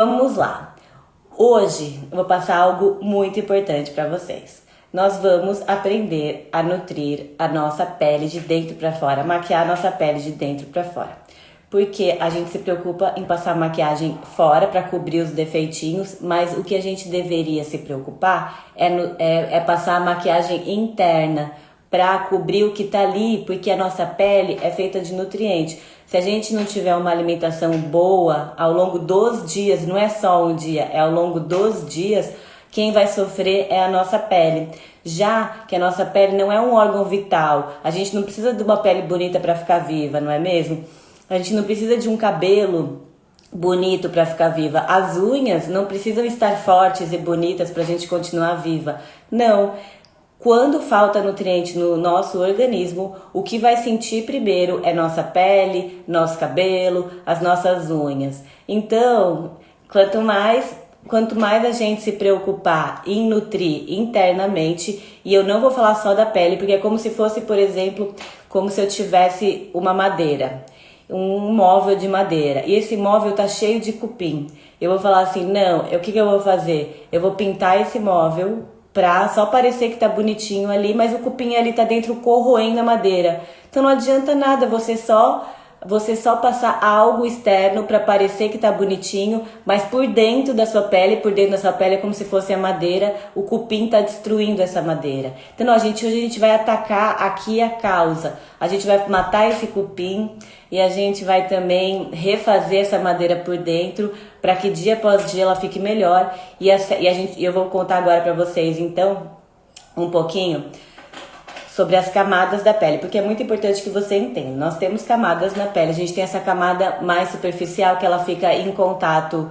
Vamos lá. Hoje eu vou passar algo muito importante para vocês. Nós vamos aprender a nutrir a nossa pele de dentro para fora, maquiar a nossa pele de dentro para fora. Porque a gente se preocupa em passar maquiagem fora para cobrir os defeitinhos, mas o que a gente deveria se preocupar é passar a maquiagem interna para cobrir o que tá ali, porque a nossa pele é feita de nutrientes. Se a gente não tiver uma alimentação boa ao longo dos dias, não é só um dia, é ao longo dos dias, quem vai sofrer é a nossa pele. Já que a nossa pele não é um órgão vital, a gente não precisa de uma pele bonita para ficar viva, não é mesmo? A gente não precisa de um cabelo bonito para ficar viva. As unhas não precisam estar fortes e bonitas para a gente continuar viva. Não. Quando falta nutriente no nosso organismo, o que vai sentir primeiro é nossa pele, nosso cabelo, as nossas unhas. Então, quanto mais a gente se preocupar em nutrir internamente, e eu não vou falar só da pele, porque é como se fosse, por exemplo, como se eu tivesse uma madeira, um móvel de madeira, e esse móvel tá cheio de cupim. Eu vou falar assim, não, o que eu vou fazer? Eu vou pintar esse móvel pra só parecer que tá bonitinho ali, mas o cupim ali tá dentro corroendo a madeira. Então não adianta nada você só passar algo externo para parecer que tá bonitinho, mas por dentro da sua pele, é como se fosse a madeira, o cupim tá destruindo essa madeira. Então não, hoje a gente vai atacar aqui a causa. A gente vai matar esse cupim e a gente vai também refazer essa madeira por dentro para que dia após dia ela fique melhor. Eu vou contar agora para vocês então um pouquinho sobre as camadas da pele, porque é muito importante que você entenda. Nós temos camadas na pele, a gente tem essa camada mais superficial que ela fica em contato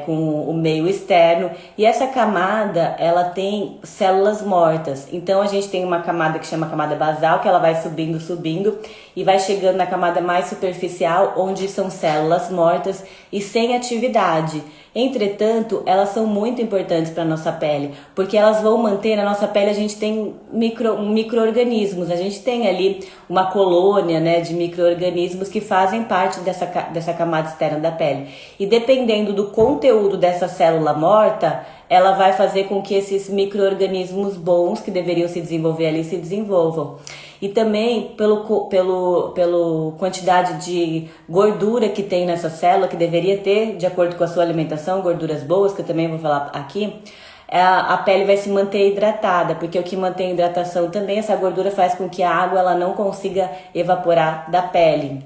com o meio externo, e essa camada ela tem células mortas. Então a gente tem uma camada que chama camada basal, que ela vai subindo e vai chegando na camada mais superficial, onde são células mortas e sem atividade. Entretanto, elas são muito importantes para a nossa pele, porque elas vão manter na nossa pele, a gente tem micro-organismos, a gente tem ali uma colônia, né, de micro-organismos que fazem parte dessa camada externa da pele. E dependendo do conteúdo dessa célula morta, ela vai fazer com que esses micro-organismos bons que deveriam se desenvolver ali se desenvolvam. E também pelo quantidade de gordura que tem nessa célula, que deveria ter, de acordo com a sua alimentação, gorduras boas, que eu também vou falar aqui, a pele vai se manter hidratada, porque o que mantém a hidratação também, essa gordura faz com que a água ela não consiga evaporar da pele.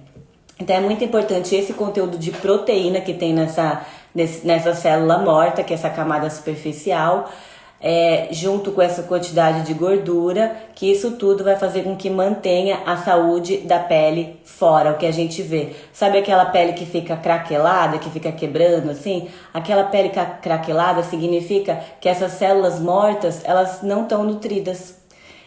Então é muito importante esse conteúdo de proteína que tem nessa célula morta, que é essa camada superficial, junto com essa quantidade de gordura, que isso tudo vai fazer com que mantenha a saúde da pele fora, o que a gente vê. Sabe aquela pele que fica craquelada, que fica quebrando assim? Aquela pele craquelada significa que essas células mortas, elas não estão nutridas.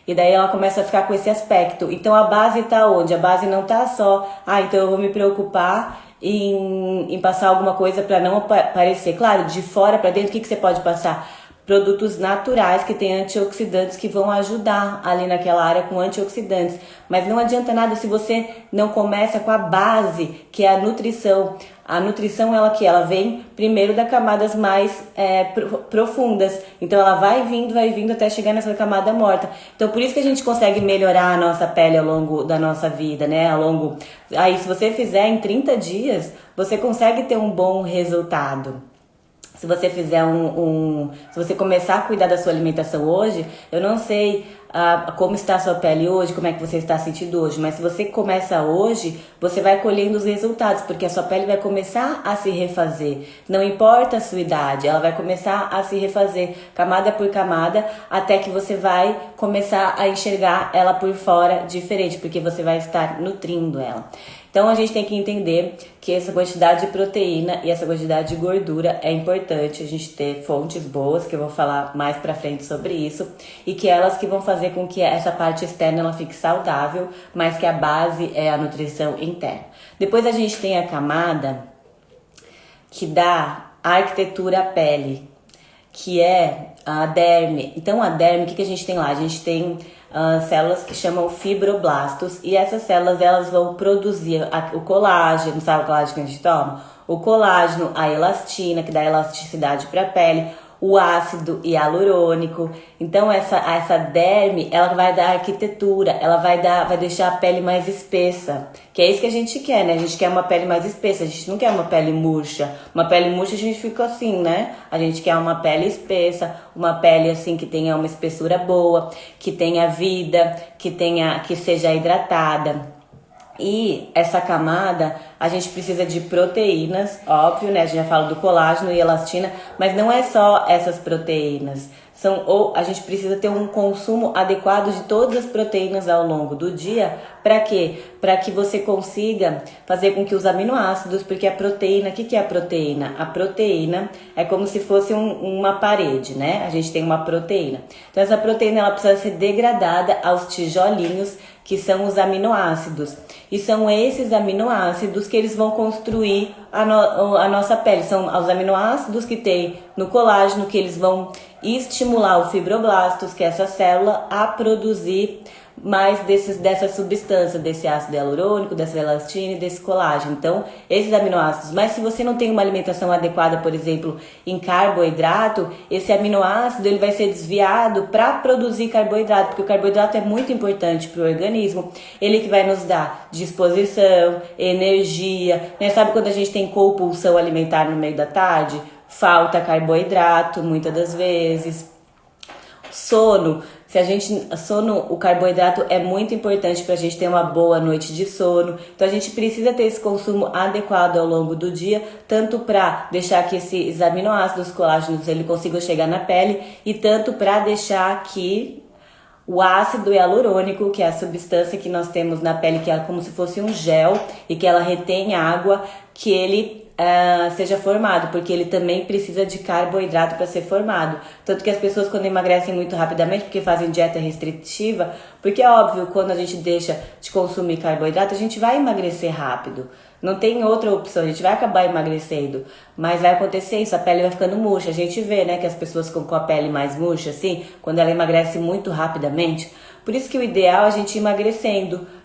E daí ela começa a ficar com esse aspecto. Então a base tá onde? A base não tá só, então eu vou me preocupar em passar alguma coisa para não aparecer. Claro, de fora para dentro, o que você pode passar? Produtos naturais que têm antioxidantes que vão ajudar ali naquela área com antioxidantes. Mas não adianta nada se você não começa com a base, que é a nutrição. A nutrição ela vem primeiro das camadas mais profundas. Então ela vai vindo até chegar nessa camada morta. Então por isso que a gente consegue melhorar a nossa pele ao longo da nossa vida, né? Aí se você fizer em 30 dias, você consegue ter um bom resultado. Se você fizer se você começar a cuidar da sua alimentação hoje, eu não sei como está a sua pele hoje, como é que você está sentindo hoje, mas se você começa hoje, você vai colhendo os resultados, porque a sua pele vai começar a se refazer. Não importa a sua idade, ela vai começar a se refazer, camada por camada, até que você vai começar a enxergar ela por fora diferente, porque você vai estar nutrindo ela. Então a gente tem que entender que essa quantidade de proteína e essa quantidade de gordura é importante a gente ter fontes boas, que eu vou falar mais pra frente sobre isso, e que elas que vão fazer com que essa parte externa ela fique saudável, mas que a base é a nutrição interna. Depois a gente tem a camada que dá a arquitetura à pele, que é a derme. Então a derme, o que a gente tem lá? A gente tem células que chamam fibroblastos, e essas células elas vão produzir o colágeno, sabe o colágeno que a gente toma? o colágeno, a elastina, que dá elasticidade para a pele, o ácido hialurônico. Então essa derme, ela vai dar arquitetura, ela vai deixar a pele mais espessa, que é isso que a gente quer, né? A gente quer uma pele mais espessa, a gente não quer uma pele murcha. Uma pele murcha a gente fica assim, né? A gente quer uma pele espessa, uma pele assim que tenha uma espessura boa, que tenha vida, que seja hidratada. E essa camada, a gente precisa de proteínas, óbvio, né? A gente já fala do colágeno e elastina, mas não é só essas proteínas. A gente precisa ter um consumo adequado de todas as proteínas ao longo do dia. Para quê? Para que você consiga fazer com que os aminoácidos, porque a proteína, o que é a proteína? A proteína é como se fosse uma parede, né? A gente tem uma proteína. Então essa proteína ela precisa ser degradada aos tijolinhos, que são os aminoácidos. E são esses aminoácidos que eles vão construir a nossa pele. São os aminoácidos que tem no colágeno que eles vão estimular o fibroblastos, que é essa célula, a produzir mais dessa substância, desse ácido hialurônico, dessa elastina e desse colágeno. Então, esses aminoácidos. Mas se você não tem uma alimentação adequada, por exemplo, em carboidrato, esse aminoácido ele vai ser desviado para produzir carboidrato, porque o carboidrato é muito importante para o organismo. Ele que vai nos dar disposição, energia, né? Sabe quando a gente tem compulsão alimentar no meio da tarde? Falta carboidrato, muitas das vezes. Sono, o carboidrato é muito importante para a gente ter uma boa noite de sono. Então a gente precisa ter esse consumo adequado ao longo do dia, tanto para deixar que esses aminoácidos colágenos ele consigam chegar na pele e tanto para deixar que o ácido hialurônico, que é a substância que nós temos na pele, que é como se fosse um gel e que ela retém água, que ele seja formado, porque ele também precisa de carboidrato para ser formado. Tanto que as pessoas quando emagrecem muito rapidamente, porque fazem dieta restritiva, porque é óbvio, quando a gente deixa de consumir carboidrato, a gente vai emagrecer rápido. Não tem outra opção, a gente vai acabar emagrecendo, mas vai acontecer isso, a pele vai ficando murcha. A gente vê, né, que as pessoas ficam com a pele mais murcha, assim, quando ela emagrece muito rapidamente. Por isso que o ideal é a gente ir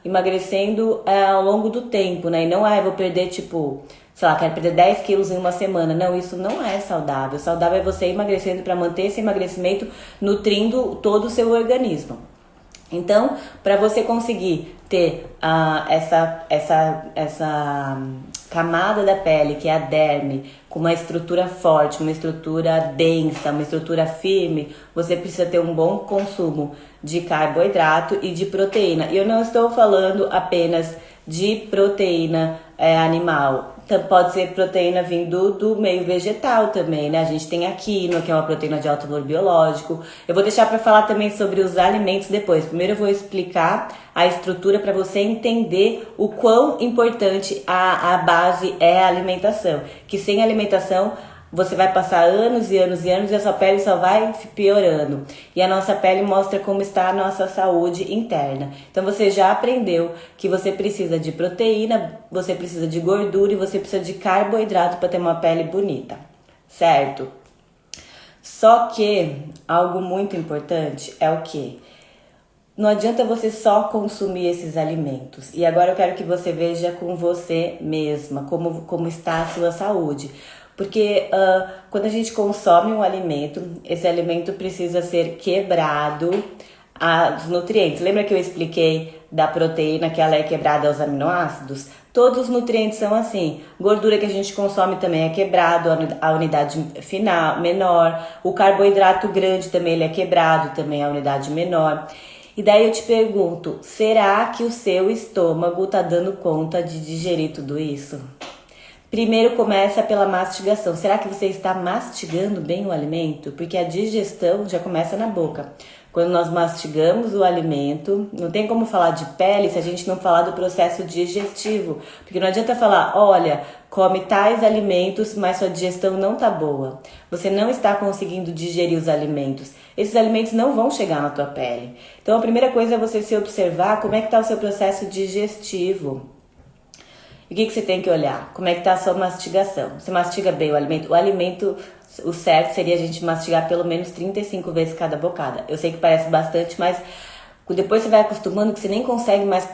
emagrecendo ao longo do tempo, né, e não, eu vou perder, tipo, sei lá, quero perder 10 quilos em uma semana. Não, isso não é saudável. Saudável é você emagrecendo para manter esse emagrecimento nutrindo todo o seu organismo. Então, para você conseguir ter essa camada da pele, que é a derme, com uma estrutura forte, uma estrutura densa, uma estrutura firme, você precisa ter um bom consumo de carboidrato e de proteína. E eu não estou falando apenas de proteína animal. Pode ser proteína vindo do meio vegetal também, né? A gente tem a quinoa, que é uma proteína de alto valor biológico. Eu vou deixar para falar também sobre os alimentos depois. Primeiro eu vou explicar a estrutura para você entender o quão importante a base é a alimentação. Que sem alimentação você vai passar anos e anos e anos e a sua pele só vai piorando. E a nossa pele mostra como está a nossa saúde interna. Então você já aprendeu que você precisa de proteína, você precisa de gordura e você precisa de carboidrato para ter uma pele bonita, certo? Só que algo muito importante é o quê? Não adianta você só consumir esses alimentos. E agora eu quero que você veja com você mesma como está a sua saúde. Porque quando a gente consome um alimento, esse alimento precisa ser quebrado aos nutrientes. Lembra que eu expliquei da proteína que ela é quebrada aos aminoácidos? Todos os nutrientes são assim. Gordura que a gente consome também é quebrado, a unidade final menor. O carboidrato grande também ele é quebrado, também a unidade menor. E daí eu te pergunto, será que o seu estômago tá dando conta de digerir tudo isso? Primeiro começa pela mastigação. Será que você está mastigando bem o alimento? Porque a digestão já começa na boca. Quando nós mastigamos o alimento, não tem como falar de pele se a gente não falar do processo digestivo. Porque não adianta falar, olha, come tais alimentos, mas sua digestão não tá boa. Você não está conseguindo digerir os alimentos. Esses alimentos não vão chegar na tua pele. Então a primeira coisa é você se observar como é que está o seu processo digestivo. E o que você tem que olhar? Como é que está a sua mastigação? Você mastiga bem o alimento? O alimento, o certo seria a gente mastigar pelo menos 35 vezes cada bocada. Eu sei que parece bastante, mas depois você vai acostumando que você nem consegue mais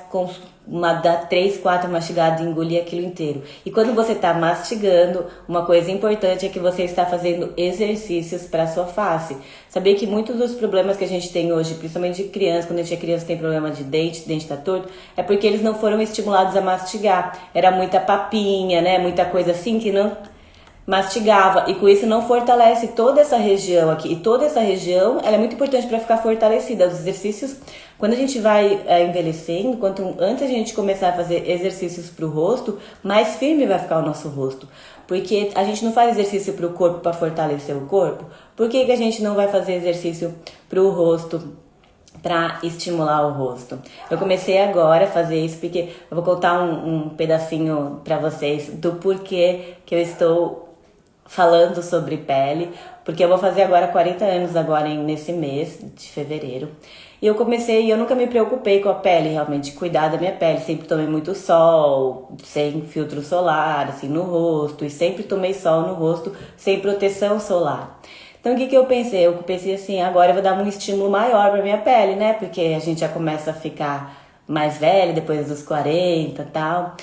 dar 3, 4 mastigadas e engolir aquilo inteiro. E quando você está mastigando, uma coisa importante é que você está fazendo exercícios para sua face. Sabia que muitos dos problemas que a gente tem hoje, principalmente de criança, quando a gente é criança tem problema de dente tá torto, é porque eles não foram estimulados a mastigar. Era muita papinha, né? Muita coisa assim que não mastigava, e com isso não fortalece toda essa região aqui. E toda essa região, ela é muito importante para ficar fortalecida. Os exercícios, quando a gente vai envelhecendo, quanto antes a gente começar a fazer exercícios para o rosto, mais firme vai ficar o nosso rosto. Porque a gente não faz exercício para o corpo para fortalecer o corpo. Por que a gente não vai fazer exercício para o rosto, para estimular o rosto? Eu comecei agora a fazer isso porque eu vou contar um pedacinho para vocês do porquê que eu estou falando sobre pele, porque eu vou fazer agora 40 anos agora nesse mês de fevereiro. E eu nunca me preocupei com a pele, realmente, cuidar da minha pele. Sempre tomei muito sol, sem filtro solar, assim, no rosto. E sempre tomei sol no rosto, sem proteção solar. Então, o que eu pensei? Eu pensei assim, agora eu vou dar um estímulo maior pra minha pele, né? Porque a gente já começa a ficar mais velha, depois dos 40 e tal.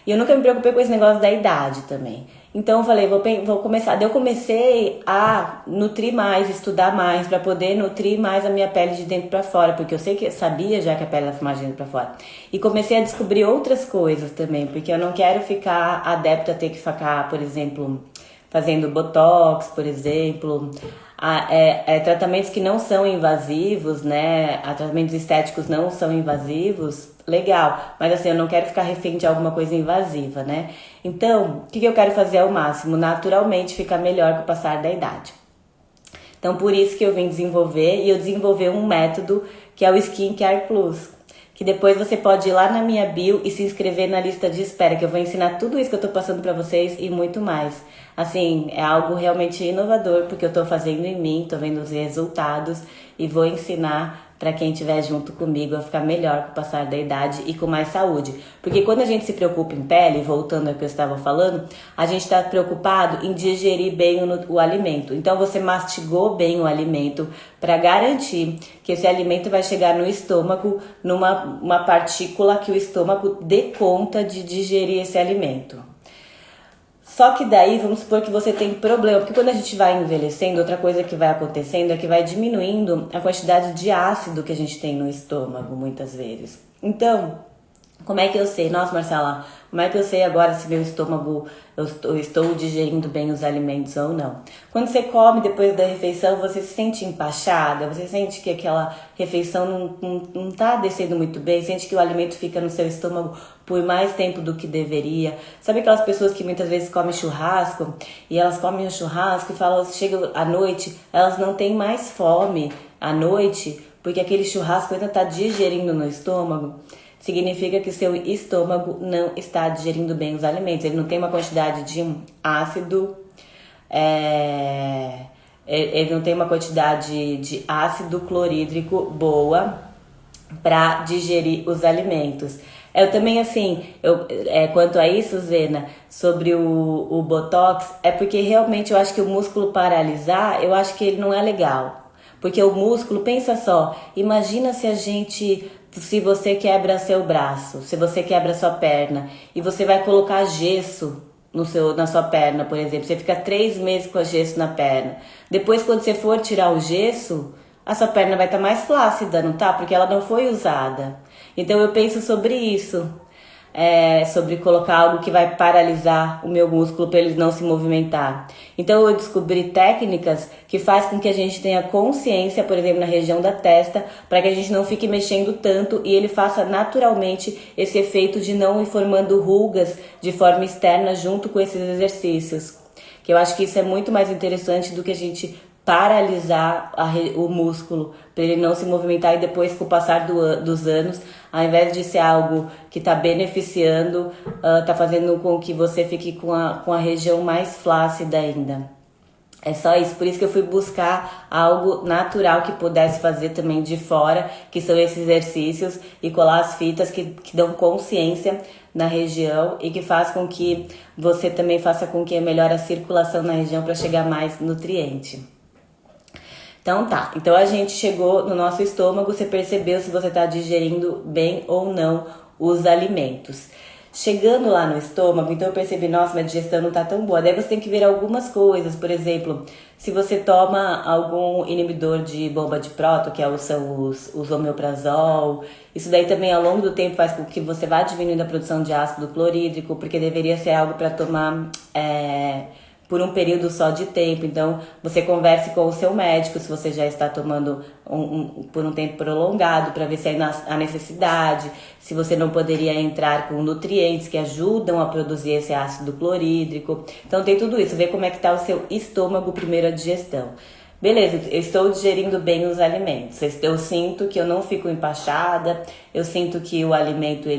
E eu nunca me preocupei com esse negócio da idade também. Então eu falei, vou começar. Daí eu comecei a nutrir mais, estudar mais, para poder nutrir mais a minha pele de dentro para fora, porque eu sabia já que a pele era mais de dentro para fora. E comecei a descobrir outras coisas também, porque eu não quero ficar adepta a ter que ficar, por exemplo, fazendo botox, por exemplo, tratamentos que não são invasivos, né? Tratamentos estéticos não são invasivos, legal, mas assim, eu não quero ficar refém de alguma coisa invasiva, né? Então, o que eu quero fazer ao máximo? Naturalmente ficar melhor com o passar da idade. Então, por isso que eu vim desenvolver, e eu desenvolvi um método que é o Skin Care Plus, que depois você pode ir lá na minha bio e se inscrever na lista de espera, que eu vou ensinar tudo isso que eu tô passando pra vocês e muito mais. Assim, é algo realmente inovador, porque eu tô fazendo em mim, tô vendo os resultados e vou ensinar para quem estiver junto comigo a ficar melhor com o passar da idade e com mais saúde. Porque quando a gente se preocupa em pele, voltando ao que eu estava falando, a gente está preocupado em digerir bem o alimento. Então você mastigou bem o alimento para garantir que esse alimento vai chegar no estômago, numa partícula que o estômago dê conta de digerir esse alimento. Só que daí, vamos supor que você tem problema, porque quando a gente vai envelhecendo, outra coisa que vai acontecendo é que vai diminuindo a quantidade de ácido que a gente tem no estômago, muitas vezes. Então, como é que eu sei? Nossa, Marcela, como é que eu sei agora se meu estômago, eu estou digerindo bem os alimentos ou não? Quando você come depois da refeição, você se sente empachada, você sente que aquela refeição não tá descendo muito bem, sente que o alimento fica no seu estômago por mais tempo do que deveria. Sabe aquelas pessoas que muitas vezes comem churrasco, e elas comem o churrasco e falam, chega à noite, elas não têm mais fome à noite, porque aquele churrasco ainda tá digerindo no estômago? Significa que o seu estômago não está digerindo bem os alimentos. Ele não tem uma quantidade de ácido, ele não tem uma quantidade de ácido clorídrico boa para digerir os alimentos. Eu também, assim, quanto a isso, Zena, sobre o Botox, é porque realmente eu acho que o músculo paralisar, eu acho que ele não é legal. Porque o músculo, pensa só, imagina se você quebra seu braço, se você quebra sua perna e você vai colocar gesso na sua perna, por exemplo. Você fica 3 meses com gesso na perna. Depois, quando você for tirar o gesso, a sua perna vai estar mais flácida, não tá? Porque ela não foi usada. Então eu penso sobre isso. Sobre colocar algo que vai paralisar o meu músculo para ele não se movimentar. Então eu descobri técnicas que faz com que a gente tenha consciência, por exemplo, na região da testa, para que a gente não fique mexendo tanto e ele faça naturalmente esse efeito de não ir formando rugas de forma externa junto com esses exercícios. Que eu acho que isso é muito mais interessante do que a gente paralisar o músculo para ele não se movimentar e depois, com o passar dos anos, ao invés de ser algo que está beneficiando, está fazendo com que você fique com a região mais flácida ainda. É só isso, por isso que eu fui buscar algo natural que pudesse fazer também de fora, que são esses exercícios, e colar as fitas que dão consciência na região e que faz com que você também faça com que melhore a circulação na região para chegar mais nutriente. Então tá, então a gente chegou no nosso estômago, você percebeu se você está digerindo bem ou não os alimentos. Chegando lá no estômago, então eu percebi, nossa, minha digestão não tá tão boa. Daí você tem que ver algumas coisas, por exemplo, se você toma algum inibidor de bomba de próton, são os omeprazol, isso daí também ao longo do tempo faz com que você vá diminuindo a produção de ácido clorídrico, porque deveria ser algo para tomar por um período só de tempo. Então, você converse com o seu médico se você já está tomando por um tempo prolongado, para ver se há necessidade, se você não poderia entrar com nutrientes que ajudam a produzir esse ácido clorídrico. Então, tem tudo isso, ver como é que está o seu estômago, primeiro a digestão. Beleza, eu estou digerindo bem os alimentos, eu sinto que eu não fico empachada, eu sinto que o alimento,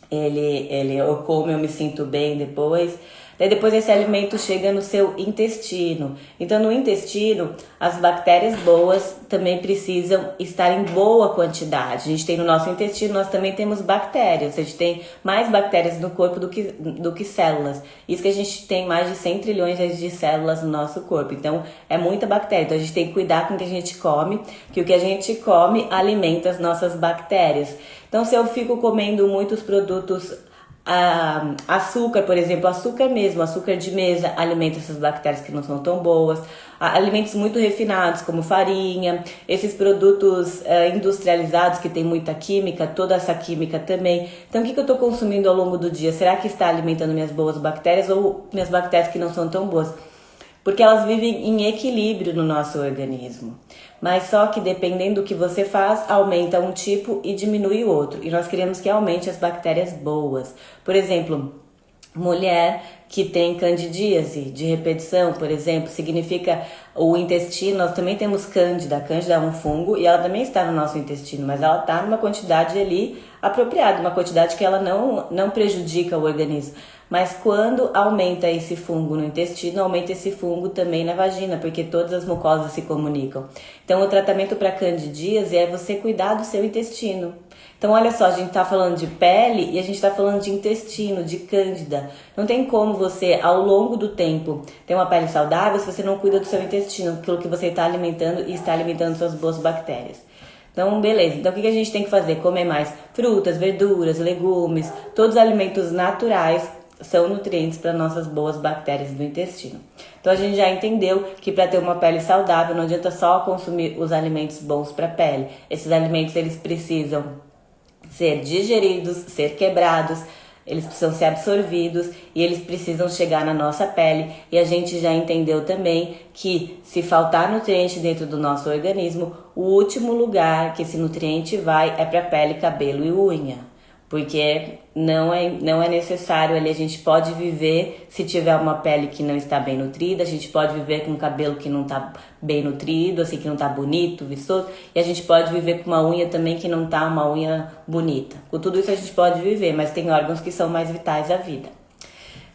eu como, eu me sinto bem depois. Daí depois esse alimento chega no seu intestino. Então no intestino, as bactérias boas também precisam estar em boa quantidade. A gente tem no nosso intestino, nós também temos bactérias. A gente tem mais bactérias no corpo do que células. Isso que a gente tem mais de 100 trilhões de células no nosso corpo. Então é muita bactéria. Então a gente tem que cuidar com o que a gente come, que o que a gente come alimenta as nossas bactérias. Então se eu fico comendo muitos produtos açúcar, por exemplo, açúcar de mesa alimenta essas bactérias que não são tão boas. Alimentos muito refinados como farinha, esses produtos industrializados que tem muita química, toda essa química também. Então o que eu estou consumindo ao longo do dia? Será que está alimentando minhas boas bactérias ou minhas bactérias que não são tão boas? Porque elas vivem em equilíbrio no nosso organismo. Mas só que dependendo do que você faz, aumenta um tipo e diminui o outro. E nós queremos que aumente as bactérias boas. Por exemplo, mulher que tem candidíase de repetição, por exemplo, significa o intestino. Nós também temos cândida. A cândida é um fungo e ela também está no nosso intestino, mas ela está numa quantidade ali apropriada, uma quantidade que ela não prejudica o organismo. Mas quando aumenta esse fungo no intestino, aumenta esse fungo também na vagina, porque todas as mucosas se comunicam. Então o tratamento para candidíase é você cuidar do seu intestino. Então olha só, a gente está falando de pele e a gente está falando de intestino, de cândida. Não tem como você, ao longo do tempo, ter uma pele saudável se você não cuida do seu intestino, aquilo que você está alimentando e está alimentando suas boas bactérias. Então, beleza. Então, o que a gente tem que fazer? Comer mais frutas, verduras, legumes, todos os alimentos naturais são nutrientes para nossas boas bactérias do intestino. Então a gente já entendeu que para ter uma pele saudável não adianta só consumir os alimentos bons para a pele. Esses alimentos eles precisam ser digeridos, ser quebrados, eles precisam ser absorvidos e eles precisam chegar na nossa pele. E a gente já entendeu também que se faltar nutriente dentro do nosso organismo, o último lugar que esse nutriente vai é para a pele, cabelo e unha. Porque não é necessário ali, a gente pode viver se tiver uma pele que não está bem nutrida, a gente pode viver com um cabelo que não está bem nutrido, assim, que não está bonito, vistoso, e a gente pode viver com uma unha também que não está uma unha bonita. Com tudo isso a gente pode viver, mas tem órgãos que são mais vitais à vida.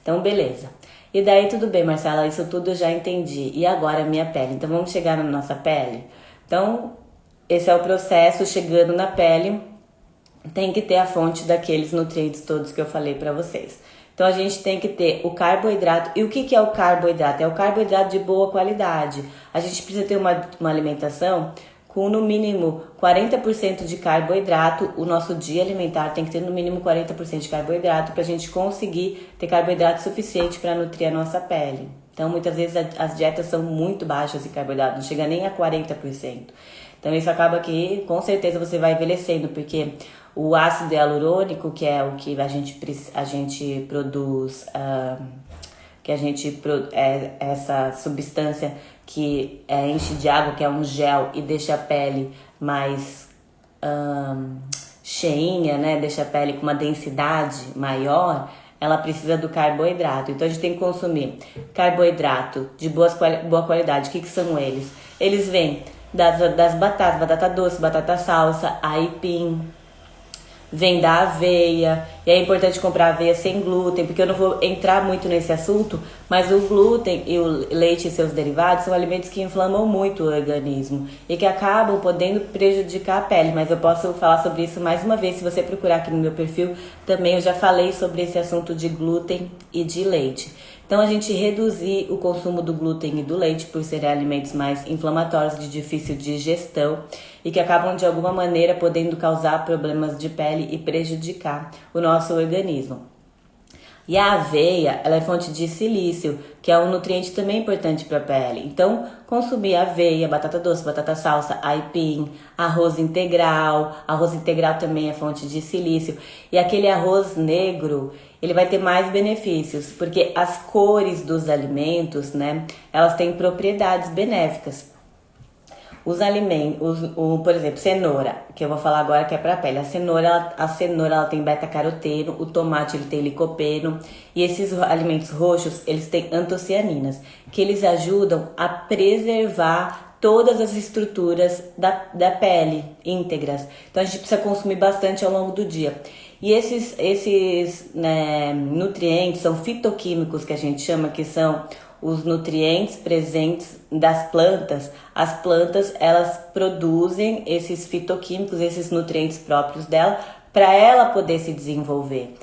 Então, beleza. E daí tudo bem, Marcela, isso tudo eu já entendi. E agora a minha pele? Então vamos chegar na nossa pele? Então, esse é o processo, chegando na pele, tem que ter a fonte daqueles nutrientes todos que eu falei para vocês. Então a gente tem que ter o carboidrato. E o que é o carboidrato? É o carboidrato de boa qualidade. A gente precisa ter uma alimentação com no mínimo 40% de carboidrato. O nosso dia alimentar tem que ter no mínimo 40% de carboidrato para a gente conseguir ter carboidrato suficiente para nutrir a nossa pele. Então muitas vezes as dietas são muito baixas de carboidrato, não chega nem a 40%. Então isso acaba que com certeza você vai envelhecendo, porque o ácido hialurônico, que é o que a gente produz, essa substância que enche de água, que é um gel e deixa a pele mais cheinha, né? Deixa a pele com uma densidade maior, ela precisa do carboidrato. Então a gente tem que consumir carboidrato de boa qualidade. O que são eles? Eles vêm das batatas, batata doce, batata salsa, aipim, vem da aveia. E é importante comprar aveia sem glúten, porque eu não vou entrar muito nesse assunto, mas o glúten e o leite e seus derivados são alimentos que inflamam muito o organismo e que acabam podendo prejudicar a pele. Mas eu posso falar sobre isso mais uma vez, se você procurar aqui no meu perfil, também eu já falei sobre esse assunto de glúten e de leite. Então a gente reduzir o consumo do glúten e do leite por serem alimentos mais inflamatórios, de difícil digestão e que acabam de alguma maneira podendo causar problemas de pele e prejudicar o nosso organismo. E a aveia, ela é fonte de silício, que é um nutriente também importante para a pele. Então, consumir aveia, batata doce, batata salsa, aipim, arroz integral também é fonte de silício. E aquele arroz negro, ele vai ter mais benefícios, porque as cores dos alimentos, né, elas têm propriedades benéficas. Os alimentos, por exemplo, cenoura, que eu vou falar agora que é para a pele. A cenoura ela tem beta-caroteno, o tomate ele tem licopeno e esses alimentos roxos eles têm antocianinas, que eles ajudam a preservar todas as estruturas da pele íntegras. Então a gente precisa consumir bastante ao longo do dia. E esses nutrientes são fitoquímicos que a gente chama, que são os nutrientes presentes das plantas. As plantas, elas produzem esses fitoquímicos, esses nutrientes próprios dela, para ela poder se desenvolver.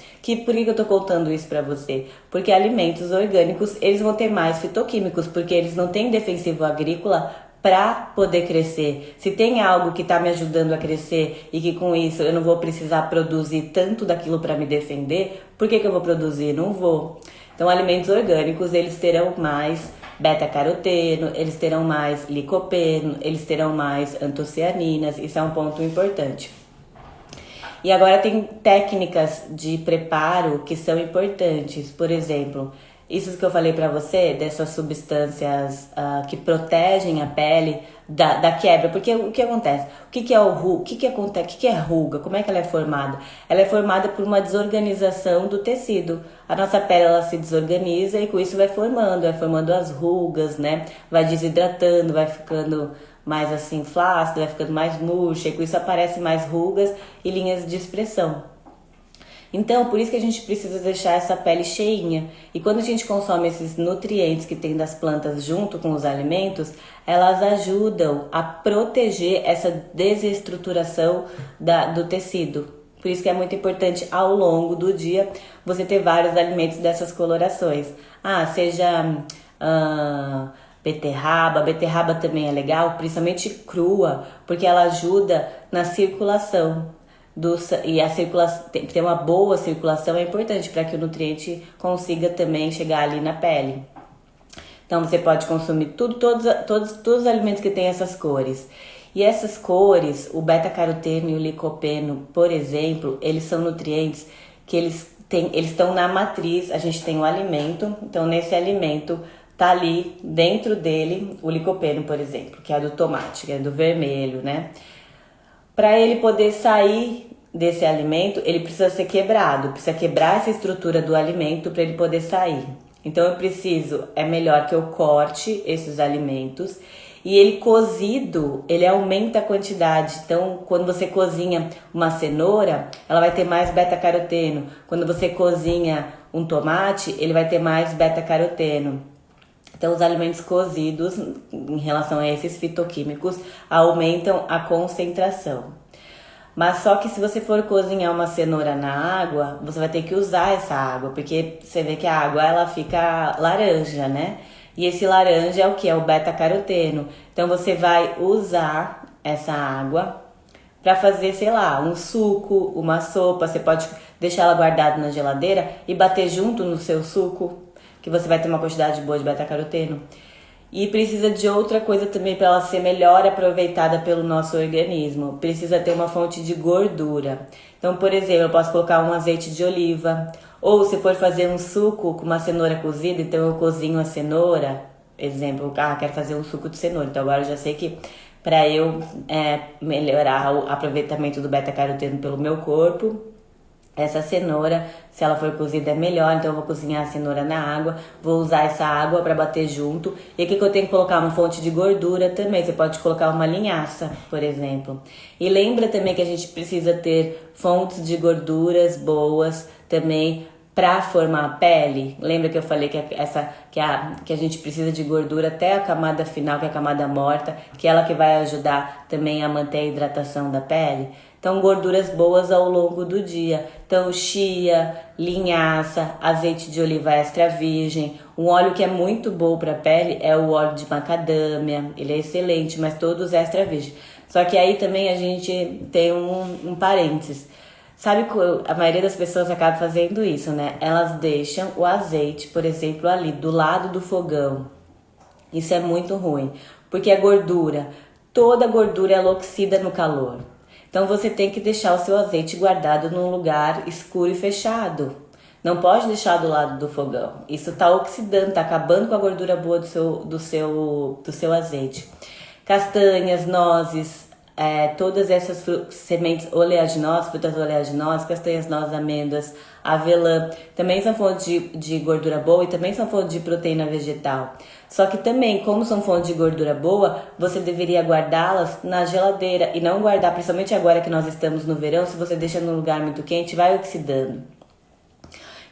Por que eu tô contando isso para você? Porque alimentos orgânicos, eles vão ter mais fitoquímicos, porque eles não têm defensivo agrícola para poder crescer. Se tem algo que está me ajudando a crescer e que com isso eu não vou precisar produzir tanto daquilo para me defender, por que eu vou produzir? Não vou. Então, alimentos orgânicos, eles terão mais beta-caroteno, eles terão mais licopeno, eles terão mais antocianinas, isso é um ponto importante. E agora tem técnicas de preparo que são importantes, por exemplo, isso que eu falei pra você, dessas substâncias que protegem a pele da quebra. Porque o que acontece? O que é o que é ruga? Como é que ela é formada? Ela é formada por uma desorganização do tecido. A nossa pele ela se desorganiza e com isso vai formando as rugas, né? Vai desidratando, vai ficando mais assim flácido, vai ficando mais murcha e com isso aparecem mais rugas e linhas de expressão. Então, por isso que a gente precisa deixar essa pele cheinha. E quando a gente consome esses nutrientes que tem das plantas junto com os alimentos, elas ajudam a proteger essa desestruturação do tecido. Por isso que é muito importante ao longo do dia você ter vários alimentos dessas colorações. Seja beterraba também é legal, principalmente crua, porque ela ajuda na circulação. E a circulação, ter uma boa circulação é importante para que o nutriente consiga também chegar ali na pele. Então você pode consumir todos os alimentos que têm essas cores. E essas cores, o beta-caroteno e o licopeno, por exemplo, eles são nutrientes que eles estão na matriz. A gente tem um alimento, então nesse alimento tá ali dentro dele o licopeno, por exemplo, que é do tomate, que é do vermelho, né? Para ele poder sair desse alimento, ele precisa ser quebrado, precisa quebrar essa estrutura do alimento para ele poder sair. Então é melhor que eu corte esses alimentos e ele cozido, ele aumenta a quantidade. Então, quando você cozinha uma cenoura, ela vai ter mais beta-caroteno. Quando você cozinha um tomate, ele vai ter mais beta-caroteno. Então, os alimentos cozidos, em relação a esses fitoquímicos, aumentam a concentração. Mas só que se você for cozinhar uma cenoura na água, você vai ter que usar essa água, porque você vê que a água ela fica laranja, né? E esse laranja é o que? É o beta-caroteno. Então, você vai usar essa água para fazer, sei lá, um suco, uma sopa. Você pode deixar ela guardada na geladeira e bater junto no seu suco, que você vai ter uma quantidade boa de beta-caroteno. E precisa de outra coisa também para ela ser melhor aproveitada pelo nosso organismo. Precisa ter uma fonte de gordura. Então, por exemplo, eu posso colocar um azeite de oliva. Ou se for fazer um suco com uma cenoura cozida, então eu cozinho a cenoura. Exemplo, quero fazer um suco de cenoura. Então agora eu já sei que para eu melhorar o aproveitamento do beta-caroteno pelo meu corpo, essa cenoura, se ela for cozida, é melhor. Então eu vou cozinhar a cenoura na água, vou usar essa água para bater junto. E aqui que eu tenho que colocar uma fonte de gordura também. Você pode colocar uma linhaça, por exemplo. E lembra também que a gente precisa ter fontes de gorduras boas também para formar a pele. Lembra que eu falei que a gente precisa de gordura até a camada final, que é a camada morta, que é ela que vai ajudar também a manter a hidratação da pele. Então, gorduras boas ao longo do dia. Então, chia, linhaça, azeite de oliva extra virgem. Um óleo que é muito bom para a pele é o óleo de macadâmia. Ele é excelente, mas todos extra virgem. Só que aí também a gente tem um parênteses. Sabe que a maioria das pessoas acaba fazendo isso, né? Elas deixam o azeite, por exemplo, ali do lado do fogão. Isso é muito ruim, porque a gordura, toda gordura ela oxida no calor. Então você tem que deixar o seu azeite guardado num lugar escuro e fechado. Não pode deixar do lado do fogão. Isso está oxidando, está acabando com a gordura boa do seu azeite. Castanhas, nozes, todas essas sementes oleaginosas, frutas oleaginosas, castanhas, nozes, amêndoas, avelã, também são fontes de gordura boa e também são fontes de proteína vegetal. Só que também, como são fontes de gordura boa, você deveria guardá-las na geladeira e não guardar, principalmente agora que nós estamos no verão, se você deixa num lugar muito quente, vai oxidando.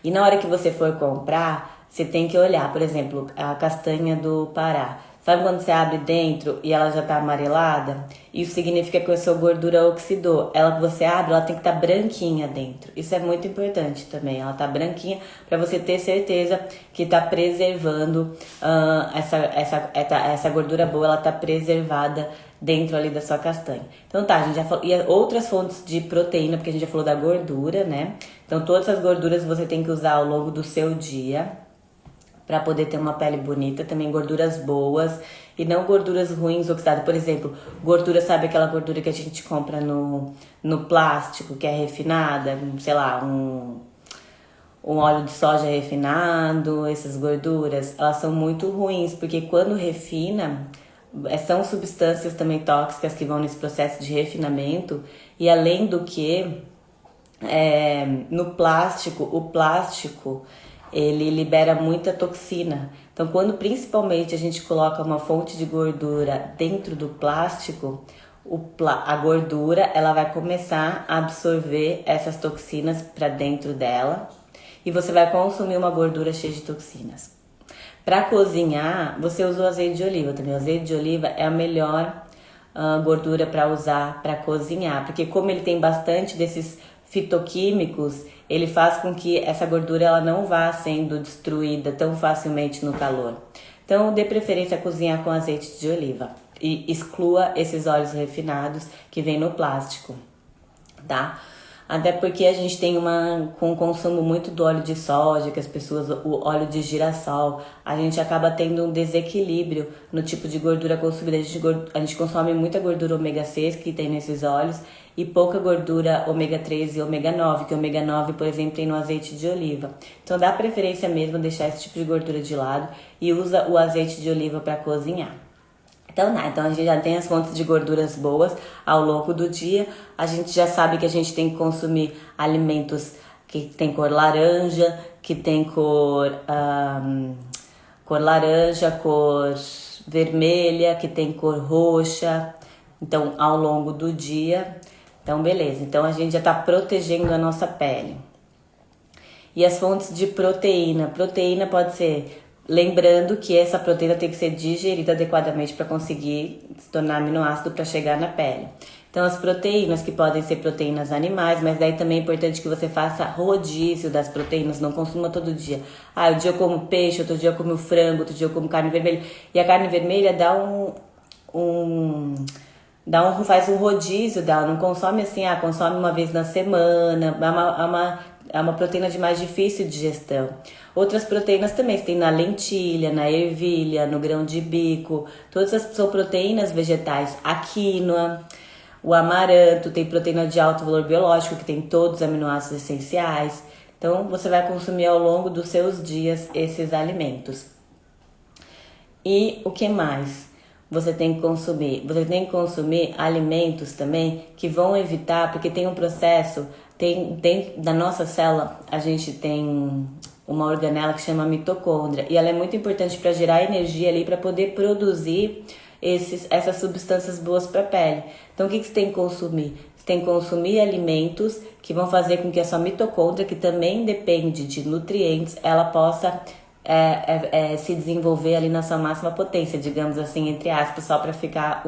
E na hora que você for comprar, você tem que olhar, por exemplo, a castanha do Pará. Sabe quando você abre dentro e ela já tá amarelada? Isso significa que a sua gordura oxidou. Ela que você abre, ela tem que estar branquinha dentro. Isso é muito importante também. Ela tá branquinha para você ter certeza que tá preservando essa gordura boa, ela tá preservada dentro ali da sua castanha. Então tá, a gente já falou. E outras fontes de proteína, porque a gente já falou da gordura, né? Então todas as gorduras você tem que usar ao longo do seu dia para poder ter uma pele bonita, também gorduras boas e não gorduras ruins oxidadas. Por exemplo, gordura, sabe aquela gordura que a gente compra no plástico, que é refinada, sei lá, um óleo de soja refinado, essas gorduras, elas são muito ruins, porque quando refina, são substâncias também tóxicas que vão nesse processo de refinamento, e além do que, no plástico, o plástico ele libera muita toxina. Então, quando principalmente a gente coloca uma fonte de gordura dentro do plástico, a gordura ela vai começar a absorver essas toxinas para dentro dela e você vai consumir uma gordura cheia de toxinas. Para cozinhar, você usa o azeite de oliva também. O azeite de oliva é a melhor gordura para usar para cozinhar, porque como ele tem bastante desses fitoquímicos, ele faz com que essa gordura ela não vá sendo destruída tão facilmente no calor. Então, dê preferência a cozinhar com azeite de oliva e exclua esses óleos refinados que vem no plástico, tá? Até porque a gente tem com o consumo muito do óleo de soja, que as pessoas, o óleo de girassol, a gente acaba tendo um desequilíbrio no tipo de gordura consumida. A gente consome muita gordura ômega 6 que tem nesses óleos e pouca gordura ômega 3 e ômega 9, que ômega 9, por exemplo, tem no azeite de oliva. Então dá preferência mesmo deixar esse tipo de gordura de lado e usa o azeite de oliva para cozinhar. Então a gente já tem as fontes de gorduras boas ao longo do dia. A gente já sabe que a gente tem que consumir alimentos que tem cor laranja, que tem cor laranja, cor vermelha, que tem cor roxa. Então, ao longo do dia. Então, beleza. Então, a gente já está protegendo a nossa pele. E as fontes de proteína. Proteína pode ser... Lembrando que essa proteína tem que ser digerida adequadamente para conseguir se tornar aminoácido para chegar na pele. Então, as proteínas que podem ser proteínas animais, mas daí também é importante que você faça rodízio das proteínas, não consuma todo dia. Um dia eu como peixe, outro dia eu como frango, outro dia eu como carne vermelha. E a carne vermelha faz um rodízio dela, não consome assim, consome uma vez na semana, é uma proteína de mais difícil digestão. Outras proteínas também, você tem na lentilha, na ervilha, no grão de bico, todas essas são proteínas vegetais. A quinoa, o amaranto, tem proteína de alto valor biológico, que tem todos os aminoácidos essenciais. Então, você vai consumir ao longo dos seus dias esses alimentos. E o que mais você tem que consumir? Você tem que consumir alimentos também que vão evitar, porque tem um processo, dentro da nossa célula, a gente tem uma organela que chama mitocôndria, e ela é muito importante para gerar energia ali, para poder produzir essas substâncias boas para a pele. Então, o que você tem que consumir? Você tem que consumir alimentos que vão fazer com que a sua mitocôndria, que também depende de nutrientes, ela possa se desenvolver ali na sua máxima potência, digamos assim, entre aspas, só para ficar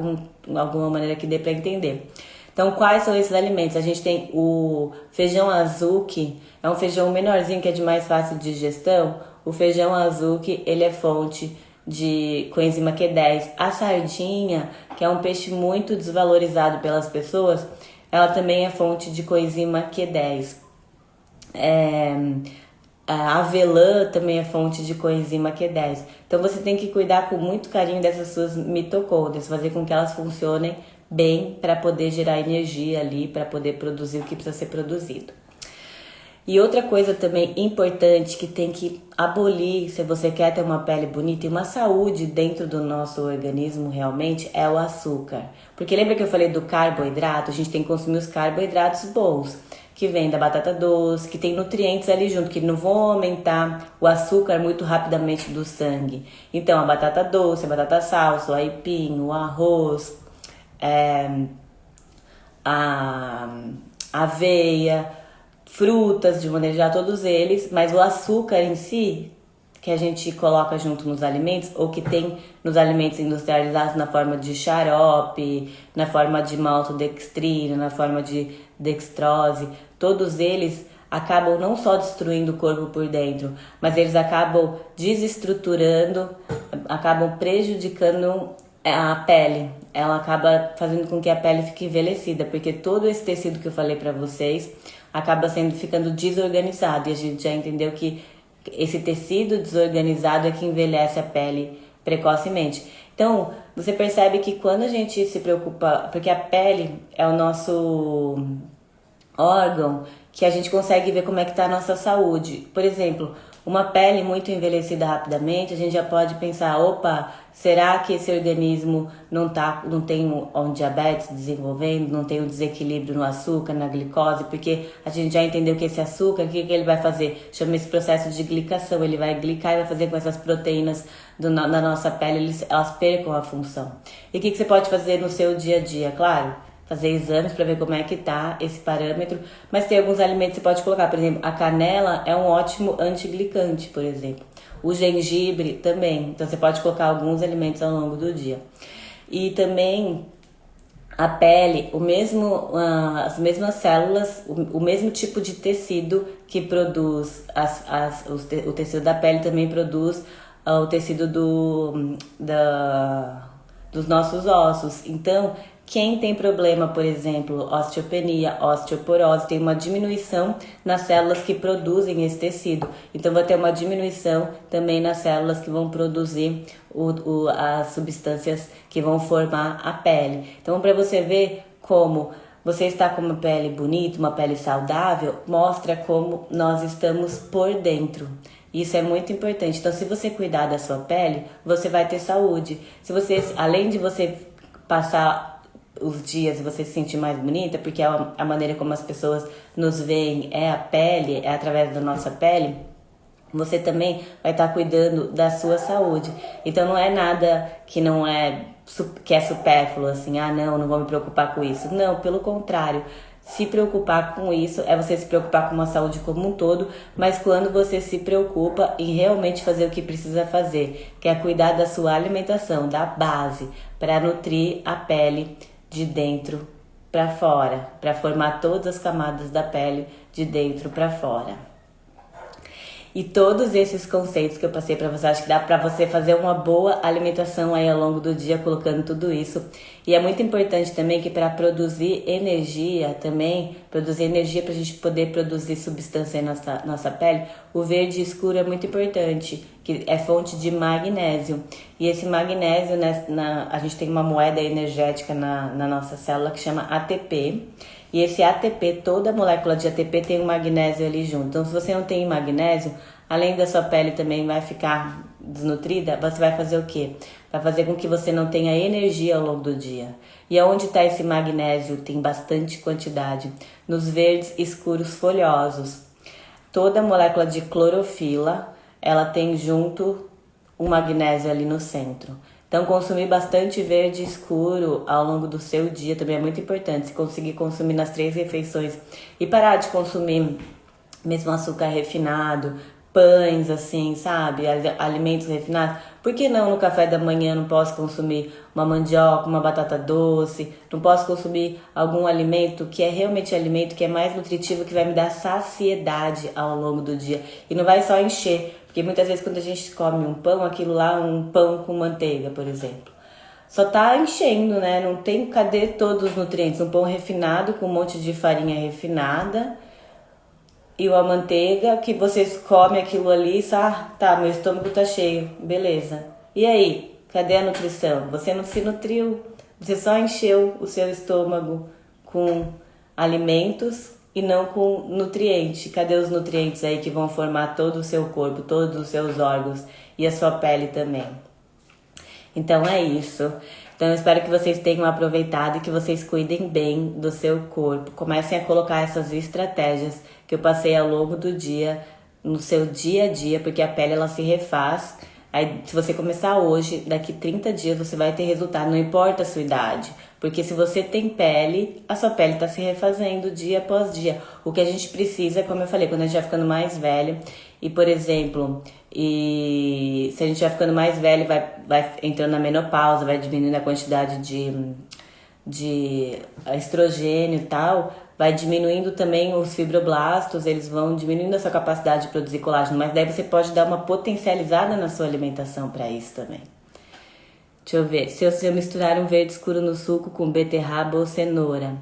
alguma maneira que dê para entender. Então, quais são esses alimentos? A gente tem o feijão azul, que é um feijão menorzinho, que é de mais fácil digestão. O feijão azul, que ele é fonte de coenzima Q10. A sardinha, que é um peixe muito desvalorizado pelas pessoas, ela também é fonte de coenzima Q10. A avelã também é fonte de coenzima Q10. Então você tem que cuidar com muito carinho dessas suas mitocôndrias, fazer com que elas funcionem bem para poder gerar energia ali, para poder produzir o que precisa ser produzido. E outra coisa também importante que tem que abolir, se você quer ter uma pele bonita e uma saúde dentro do nosso organismo realmente, é o açúcar. Porque lembra que eu falei do carboidrato? A gente tem que consumir os carboidratos bons, que vem da batata doce, que tem nutrientes ali junto, que não vão aumentar o açúcar muito rapidamente do sangue. Então, a batata doce, a batata salsa, o aipim, o arroz, a aveia, frutas, de maneira geral, todos eles, mas o açúcar em si, que a gente coloca junto nos alimentos, ou que tem nos alimentos industrializados na forma de xarope, na forma de maltodextrina, na forma de dextrose, todos eles acabam não só destruindo o corpo por dentro, mas eles acabam desestruturando, acabam prejudicando a pele. Ela acaba fazendo com que a pele fique envelhecida, porque todo esse tecido que eu falei pra vocês acaba ficando desorganizado, e a gente já entendeu que esse tecido desorganizado é que envelhece a pele precocemente. Então, você percebe que quando a gente se preocupa, porque a pele é o nosso órgão que a gente consegue ver como é que tá a nossa saúde. Por exemplo, uma pele muito envelhecida rapidamente, a gente já pode pensar, opa, será que esse organismo não tem um diabetes desenvolvendo, não tem um desequilíbrio no açúcar, na glicose, porque a gente já entendeu que esse açúcar, o que ele vai fazer? Chama esse processo de glicação, ele vai glicar e vai fazer com que essas proteínas da nossa pele, elas percam a função. E o que você pode fazer no seu dia a dia? Claro, fazer exames para ver como é que tá esse parâmetro, mas tem alguns alimentos que você pode colocar, por exemplo, a canela é um ótimo antiglicante, por exemplo. O gengibre também, então você pode colocar alguns alimentos ao longo do dia. E também a pele, as mesmas células, o mesmo tipo de tecido que produz o tecido da pele também produz o tecido dos nossos ossos. Então, quem tem problema, por exemplo, osteopenia, osteoporose, tem uma diminuição nas células que produzem esse tecido. Então, vai ter uma diminuição também nas células que vão produzir as substâncias que vão formar a pele. Então, para você ver como você está com uma pele bonita, uma pele saudável, mostra como nós estamos por dentro. Isso é muito importante. Então, se você cuidar da sua pele, você vai ter saúde. Se você, além de você passar os dias e você se sentir mais bonita, porque a maneira como as pessoas nos veem é a pele, é através da nossa pele, você também vai estar cuidando da sua saúde. Então não é nada que é supérfluo, assim, não vou me preocupar com isso. Não, pelo contrário. Se preocupar com isso é você se preocupar com uma saúde como um todo, mas quando você se preocupa em realmente fazer o que precisa fazer, que é cuidar da sua alimentação, da base, para nutrir a pele de dentro para fora, para formar todas as camadas da pele de dentro para fora. E todos esses conceitos que eu passei para você, acho que dá para você fazer uma boa alimentação aí ao longo do dia, colocando tudo isso. E é muito importante também que para produzir energia para a gente poder produzir substância em nossa pele, o verde escuro é muito importante, que é fonte de magnésio. E esse magnésio, a gente tem uma moeda energética na nossa célula que chama ATP. E esse ATP, toda molécula de ATP tem um magnésio ali junto. Então, se você não tem magnésio, além da sua pele também vai ficar desnutrida, você vai fazer o quê? Vai fazer com que você não tenha energia ao longo do dia. E aonde está esse magnésio? Tem bastante quantidade. Nos verdes escuros folhosos. Toda molécula de clorofila, ela tem junto um magnésio ali no centro. Então, consumir bastante verde escuro ao longo do seu dia também é muito importante. Se conseguir consumir nas 3 refeições e parar de consumir mesmo açúcar refinado, pães, assim, sabe? Alimentos refinados. Por que não no café da manhã não posso consumir uma mandioca, uma batata doce? Não posso consumir algum alimento que é realmente alimento, que é mais nutritivo, que vai me dar saciedade ao longo do dia. E não vai só encher, porque muitas vezes quando a gente come um pão, aquilo lá, um pão com manteiga, por exemplo, só tá enchendo, né? Não tem, cadê todos os nutrientes? Um pão refinado com um monte de farinha refinada e uma manteiga que vocês comem aquilo ali e tá, meu estômago tá cheio, beleza. E aí, cadê a nutrição? Você não se nutriu, você só encheu o seu estômago com alimentos e não com nutriente. Cadê os nutrientes aí que vão formar todo o seu corpo, todos os seus órgãos e a sua pele também? Então é isso. Então eu espero que vocês tenham aproveitado e que vocês cuidem bem do seu corpo. Comecem a colocar essas estratégias que eu passei ao longo do dia, no seu dia a dia, porque a pele ela se refaz. Aí, se você começar hoje, daqui 30 dias você vai ter resultado, não importa a sua idade. Porque se você tem pele, a sua pele está se refazendo dia após dia. O que a gente precisa, como eu falei, quando a gente vai ficando mais velho, e por exemplo, se a gente vai ficando mais velho, vai entrando na menopausa, vai diminuindo a quantidade de estrogênio e tal, vai diminuindo também os fibroblastos, eles vão diminuindo a sua capacidade de produzir colágeno, mas daí você pode dar uma potencializada na sua alimentação para isso também. Deixa eu ver, se eu misturar um verde escuro no suco com beterraba ou cenoura,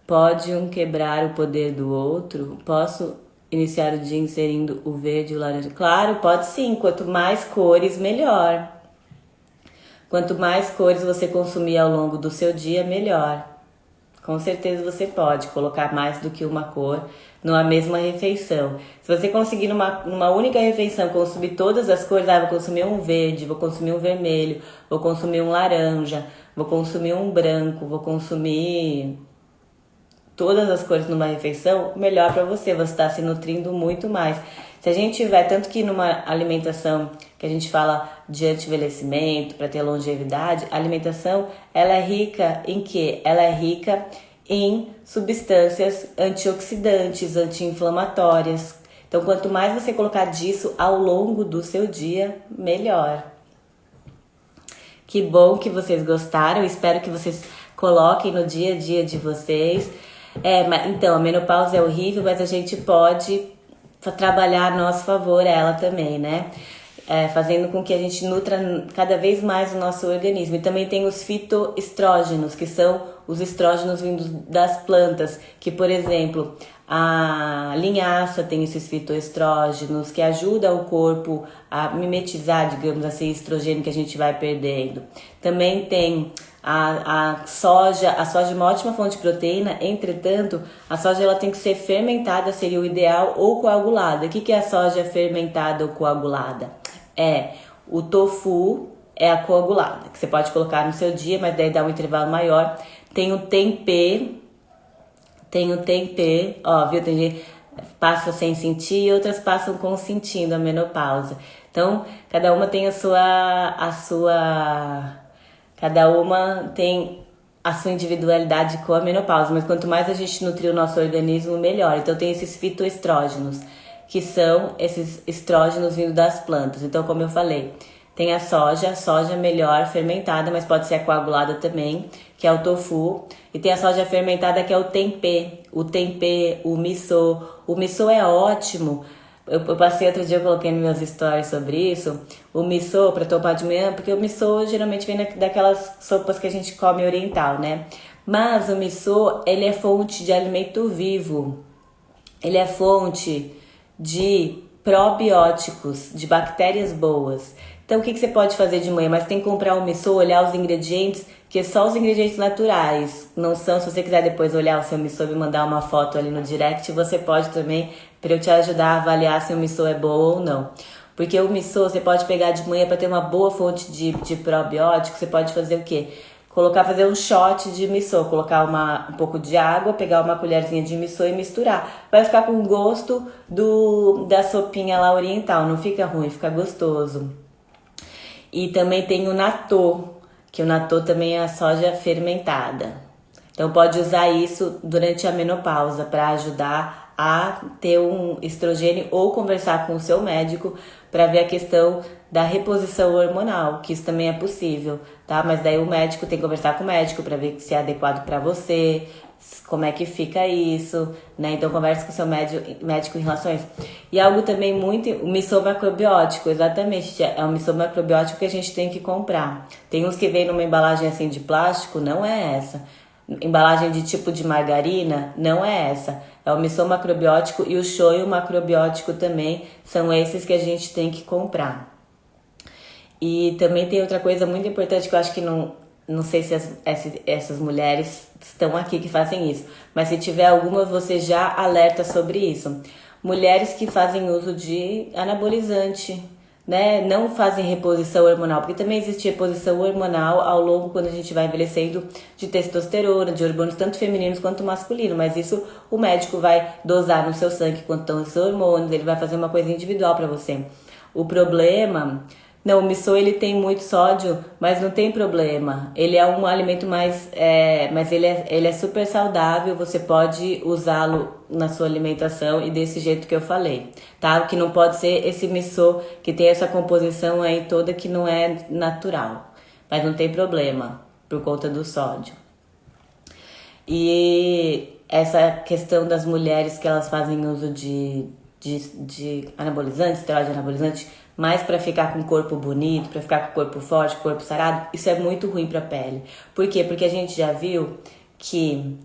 pode um quebrar o poder do outro? Posso iniciar o dia inserindo o verde e o laranja? Claro, pode sim, quanto mais cores, melhor. Quanto mais cores você consumir ao longo do seu dia, melhor. Com certeza você pode colocar mais do que uma cor numa mesma refeição. Se você conseguir numa única refeição consumir todas as cores, vou consumir um verde, vou consumir um vermelho, vou consumir um laranja, vou consumir um branco, vou consumir todas as cores numa refeição, melhor para você, você está se nutrindo muito mais. Se a gente tiver, tanto que numa alimentação que a gente fala de anti-envelhecimento, para ter longevidade, a alimentação, ela é rica em quê? Ela é rica em substâncias antioxidantes, anti-inflamatórias. Então, quanto mais você colocar disso ao longo do seu dia, melhor. Que bom que vocês gostaram, espero que vocês coloquem no dia a dia de vocês. Então, a menopausa é horrível, mas a gente pode trabalhar a nosso favor ela também, né? Fazendo com que a gente nutra cada vez mais o nosso organismo. E também tem os fitoestrógenos, que são os estrógenos vindos das plantas, que, por exemplo, a linhaça tem esses fitoestrógenos, que ajuda o corpo a mimetizar, digamos assim, estrogênio que a gente vai perdendo. Também tem a soja é uma ótima fonte de proteína, entretanto, a soja ela tem que ser fermentada, seria o ideal, ou coagulada. O que é a soja fermentada ou coagulada? O tofu é a coagulada, que você pode colocar no seu dia, mas daí dá um intervalo maior. Tem o tempê, ó, viu? Tem gente passa sem sentir e outras passam com sentindo a menopausa. Então, cada uma tem cada uma tem a sua individualidade com a menopausa, mas quanto mais a gente nutrir o nosso organismo, melhor. Então tem esses fitoestrógenos, que são esses estrógenos vindo das plantas. Então, como eu falei, tem a soja melhor fermentada, mas pode ser coagulada também, que é o tofu. E tem a soja fermentada, que é o tempê, o miso. O miso é ótimo. Eu passei outro dia, eu coloquei nos meus stories sobre isso, o miso para tomar de manhã, porque o miso geralmente vem daquelas sopas que a gente come oriental, né? Mas o miso, ele é fonte de alimento vivo, ele é fonte de probióticos, de bactérias boas. Então o que você pode fazer de manhã? Mas tem que comprar um miso, olhar os ingredientes, que só os ingredientes naturais, não são. Se você quiser depois olhar o seu miso e mandar uma foto ali no direct, você pode também, para eu te ajudar a avaliar se o miso é bom ou não. Porque o miso você pode pegar de manhã para ter uma boa fonte de probiótico. Você pode fazer o quê? Fazer um shot de miso, colocar um pouco de água, pegar uma colherzinha de miso e misturar. Vai ficar com o gosto da sopinha lá oriental, não fica ruim, fica gostoso. E também tem o natô, que o natô também é a soja fermentada. Então pode usar isso durante a menopausa para ajudar a ter um estrogênio ou conversar com o seu médico para ver a questão da reposição hormonal, que isso também é possível, tá? Mas daí o médico tem que conversar com o médico para ver se é adequado para você, como é que fica isso, né? Então converse com o seu médico em relação a isso. E algo também muito, o missô macrobiótico, exatamente, é um missô macrobiótico que a gente tem que comprar. Tem uns que vem numa embalagem assim de plástico, não é essa. Embalagem de tipo de margarina, não é essa. É o missô macrobiótico e o shoyu macrobiótico também, são esses que a gente tem que comprar. E também tem outra coisa muito importante que eu acho que não sei se essas mulheres estão aqui que fazem isso, mas se tiver alguma, você já alerta sobre isso. Mulheres que fazem uso de anabolizante, né? Não fazem reposição hormonal, porque também existe reposição hormonal ao longo, quando a gente vai envelhecendo, de testosterona, de hormônios tanto femininos quanto masculinos, mas isso o médico vai dosar no seu sangue quanto estão os hormônios, ele vai fazer uma coisa individual para você. O problema... Não, o missô ele tem muito sódio, mas não tem problema. Ele é um alimento mais... mas ele é super saudável, você pode usá-lo na sua alimentação e desse jeito que eu falei, tá? O que não pode ser esse missô que tem essa composição aí toda que não é natural. Mas não tem problema, por conta do sódio. E essa questão das mulheres que elas fazem uso de anabolizante, esteroide anabolizante, mais para ficar com o corpo bonito, para ficar com o corpo forte, corpo sarado, isso é muito ruim para a pele. Por quê? Porque a gente já viu que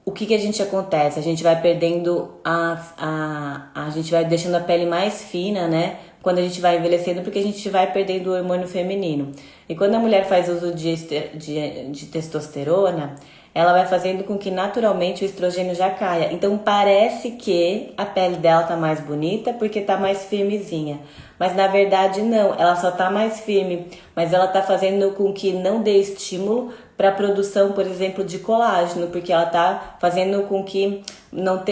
o que a gente acontece? A gente vai perdendo a gente vai deixando a pele mais fina, né? Quando a gente vai envelhecendo, porque a gente vai perdendo o hormônio feminino. E quando a mulher faz uso de testosterona, ela vai fazendo com que naturalmente o estrogênio já caia. Então parece que a pele dela tá mais bonita porque tá mais firmezinha. Mas na verdade não, ela só tá mais firme, mas ela tá fazendo com que não dê estímulo para a produção, por exemplo, de colágeno, porque ela tá fazendo com que não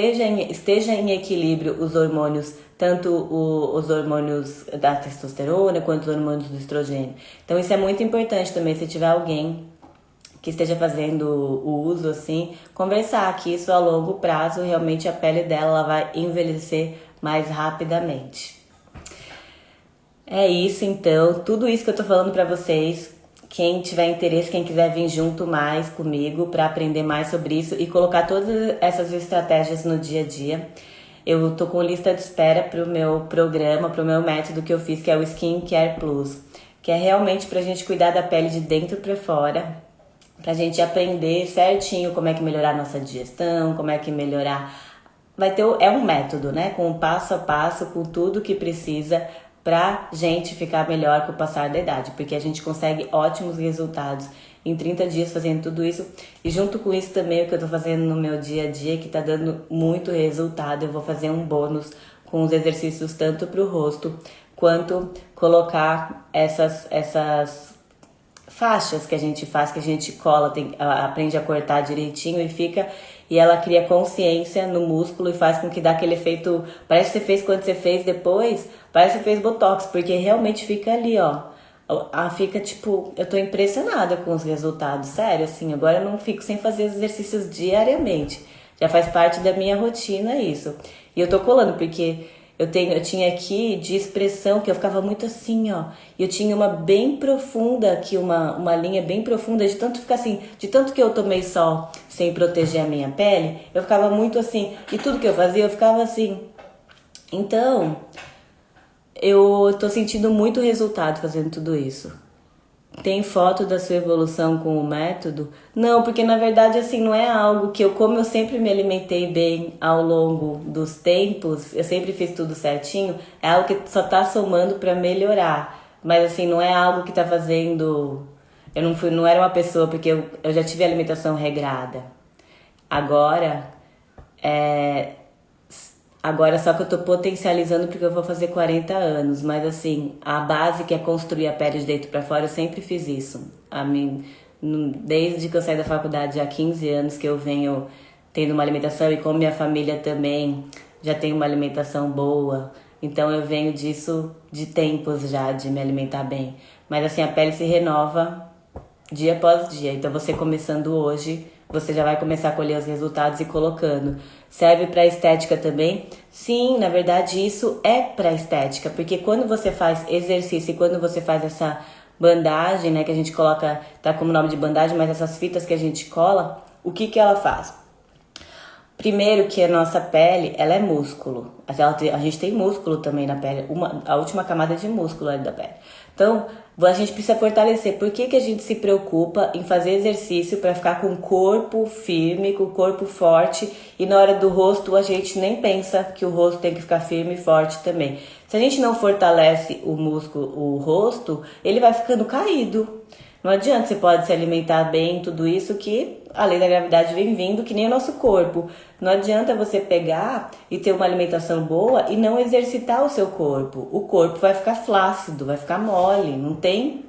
esteja em equilíbrio os hormônios, tanto os hormônios da testosterona quanto os hormônios do estrogênio. Então isso é muito importante também, se tiver alguém que esteja fazendo o uso assim, conversar que isso a longo prazo, realmente a pele dela ela vai envelhecer mais rapidamente. É isso então, tudo isso que eu tô falando pra vocês. Quem tiver interesse, quem quiser vir junto mais comigo para aprender mais sobre isso e colocar todas essas estratégias no dia a dia, eu tô com lista de espera pro meu programa, pro meu método que eu fiz, que é o Skin Care Plus, que é realmente pra gente cuidar da pele de dentro pra fora, pra gente aprender certinho como é que melhorar a nossa digestão, como é que melhorar. É um método, né? Com o passo a passo, com tudo que precisa pra gente ficar melhor com o passar da idade, porque a gente consegue ótimos resultados em 30 dias fazendo tudo isso. E junto com isso também o que eu tô fazendo no meu dia a dia, que tá dando muito resultado, eu vou fazer um bônus com os exercícios tanto pro rosto, quanto colocar essas faixas que a gente faz, que a gente cola, aprende a cortar direitinho e ela cria consciência no músculo e faz com que dá aquele efeito, parece que você fez quando você fez depois, parece que fez botox, porque realmente fica ali, ó. Fica tipo, eu tô impressionada com os resultados, sério, assim, agora eu não fico sem fazer os exercícios diariamente, já faz parte da minha rotina isso. E eu tô colando, porque eu tinha aqui de expressão, que eu ficava muito assim, ó. E eu tinha uma bem profunda aqui, uma linha bem profunda, de tanto ficar assim, de tanto que eu tomei sol sem proteger a minha pele, eu ficava muito assim. E tudo que eu fazia, eu ficava assim. Então, eu tô sentindo muito resultado fazendo tudo isso. Tem foto da sua evolução com o método? Não, porque na verdade assim não é algo que como eu sempre me alimentei bem ao longo dos tempos, eu sempre fiz tudo certinho, é algo que só tá somando para melhorar. Mas assim, não é algo que tá fazendo. Não era uma pessoa, porque eu já tive alimentação regrada. Agora, Agora só que eu tô potencializando porque eu vou fazer 40 anos, mas assim, a base que é construir a pele de dentro pra fora, eu sempre fiz isso. Desde que eu saí da faculdade há 15 anos que eu venho tendo uma alimentação e como minha família também já tem uma alimentação boa, então eu venho disso de tempos já, de me alimentar bem. Mas assim, a pele se renova dia após dia, então você começando hoje, você já vai começar a colher os resultados e colocando. Serve para estética também? Sim, na verdade isso é para estética, porque quando você faz exercício e quando você faz essa bandagem, né, que a gente coloca, tá como nome de bandagem, mas essas fitas que a gente cola, o que que ela faz? Primeiro que a nossa pele, ela é músculo. A gente tem músculo também na pele, a última camada de músculo ali da pele. Então, a gente precisa fortalecer. Por que que a gente se preocupa em fazer exercício para ficar com o corpo firme, com o corpo forte, e na hora do rosto a gente nem pensa que o rosto tem que ficar firme e forte também. Se a gente não fortalece o músculo, o rosto, ele vai ficando caído. Não adianta, você pode se alimentar bem, tudo isso que a lei da gravidade vem vindo, que nem o nosso corpo. Não adianta você pegar e ter uma alimentação boa e não exercitar o seu corpo. O corpo vai ficar flácido, vai ficar mole, não tem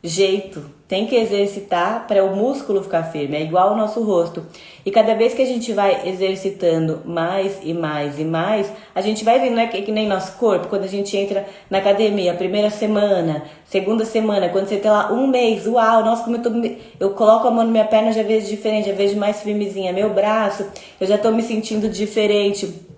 jeito. Tem que exercitar para o músculo ficar firme, é igual ao nosso rosto. E cada vez que a gente vai exercitando mais e mais e mais, a gente vai vendo, não é que nem nosso corpo, quando a gente entra na academia, primeira semana, segunda semana, quando você tem lá um mês, uau, nossa, como eu coloco a mão na minha perna, já vejo diferente, já vejo mais firmezinha, meu braço, eu já tô me sentindo diferente.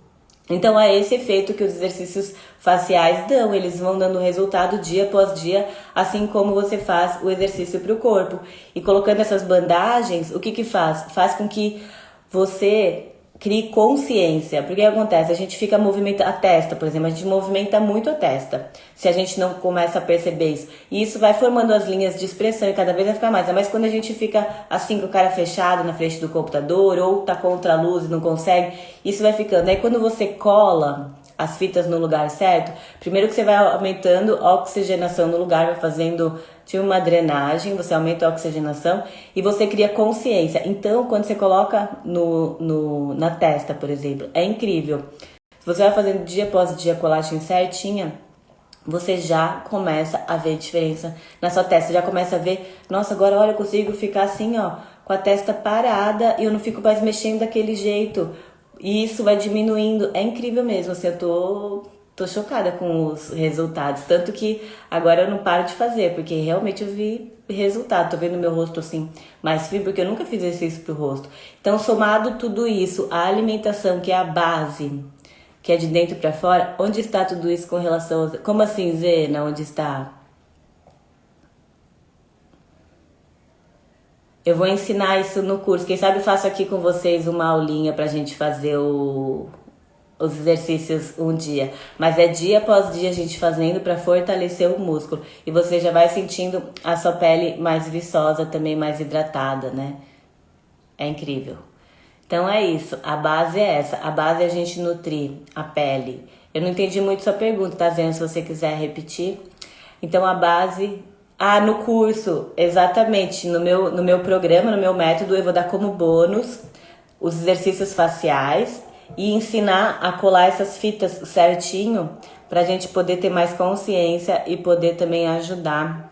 Então é esse efeito que os exercícios faciais dão, eles vão dando resultado dia após dia, assim como você faz o exercício para o corpo. E colocando essas bandagens, o que que faz? Faz com que você crie consciência. Porque o que acontece? A gente fica movimentando a testa, por exemplo, a gente movimenta muito a testa, se a gente não começa a perceber isso. E isso vai formando as linhas de expressão e cada vez vai ficar mais. Mas quando a gente fica assim com o cara fechado na frente do computador ou tá contra a luz e não consegue, isso vai ficando. Aí quando você cola as fitas no lugar certo, primeiro que você vai aumentando a oxigenação no lugar, vai fazendo tipo uma drenagem, você aumenta a oxigenação e você cria consciência. Então, quando você coloca na testa, por exemplo, é incrível. Se você vai fazendo dia após dia a colagem certinha, você já começa a ver diferença na sua testa. Você já começa a ver, nossa, agora olha, eu consigo ficar assim, ó, com a testa parada e eu não fico mais mexendo daquele jeito. E isso vai diminuindo, é incrível mesmo, assim, eu tô chocada com os resultados, tanto que agora eu não paro de fazer, porque realmente eu vi resultado, tô vendo meu rosto assim, mais frio, porque eu nunca fiz exercício pro rosto. Então, somado tudo isso, a alimentação, que é a base, que é de dentro pra fora, onde está tudo isso com relação a... Como assim, Zena, onde está? Eu vou ensinar isso no curso. Quem sabe eu faço aqui com vocês uma aulinha pra gente fazer os exercícios um dia. Mas é dia após dia a gente fazendo pra fortalecer o músculo. E você já vai sentindo a sua pele mais viçosa, também mais hidratada, né? É incrível. Então é isso. A base é essa. A base é a gente nutrir a pele. Eu não entendi muito sua pergunta, tá, Zena? Se você quiser repetir. Então a base... Ah, no curso, exatamente, no meu programa, no meu método, eu vou dar como bônus os exercícios faciais e ensinar a colar essas fitas certinho pra gente poder ter mais consciência e poder também ajudar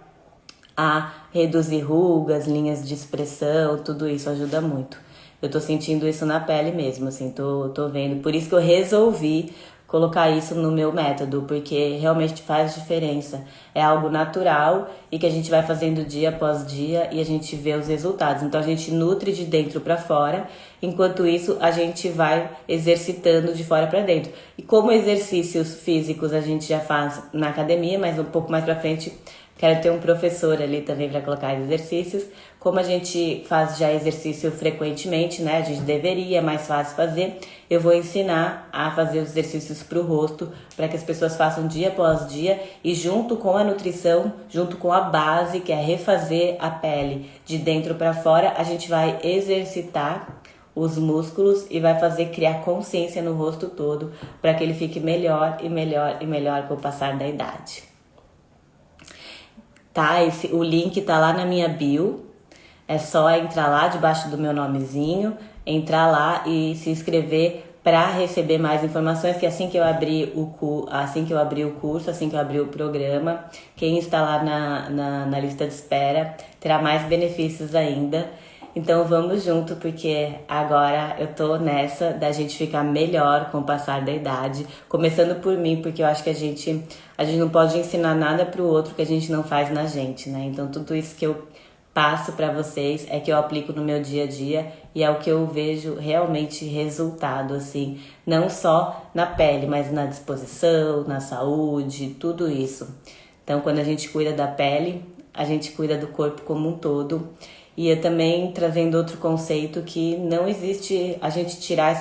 a reduzir rugas, linhas de expressão, tudo isso ajuda muito. Eu tô sentindo isso na pele mesmo, assim, tô vendo. Por isso que eu resolvi colocar isso no meu método, porque realmente faz diferença. É algo natural e que a gente vai fazendo dia após dia e a gente vê os resultados. Então a gente nutre de dentro para fora, enquanto isso a gente vai exercitando de fora para dentro. E como exercícios físicos a gente já faz na academia, mas um pouco mais para frente quero ter um professor ali também para colocar exercícios. Como a gente faz já exercício frequentemente, né? A gente deveria, é mais fácil fazer. Eu vou ensinar a fazer os exercícios para o rosto, para que as pessoas façam dia após dia. E junto com a nutrição, junto com a base, que é refazer a pele de dentro para fora, a gente vai exercitar os músculos e vai fazer criar consciência no rosto todo, para que ele fique melhor e melhor e melhor com o passar da idade. Tá? O link tá lá na minha bio. É só entrar lá debaixo do meu nomezinho, entrar lá e se inscrever para receber mais informações, que assim que eu abrir o curso, assim que eu abrir o programa, quem está lá na lista de espera terá mais benefícios ainda. Então vamos junto, porque agora eu tô nessa da gente ficar melhor com o passar da idade, começando por mim, porque eu acho que a gente não pode ensinar nada pro outro que a gente não faz na gente, né? Então tudo isso que eu passo para vocês, é que eu aplico no meu dia a dia e é o que eu vejo realmente resultado, assim, não só na pele, mas na disposição, na saúde, tudo isso. Então, quando a gente cuida da pele, a gente cuida do corpo como um todo. E eu também trazendo outro conceito que não existe a gente tirar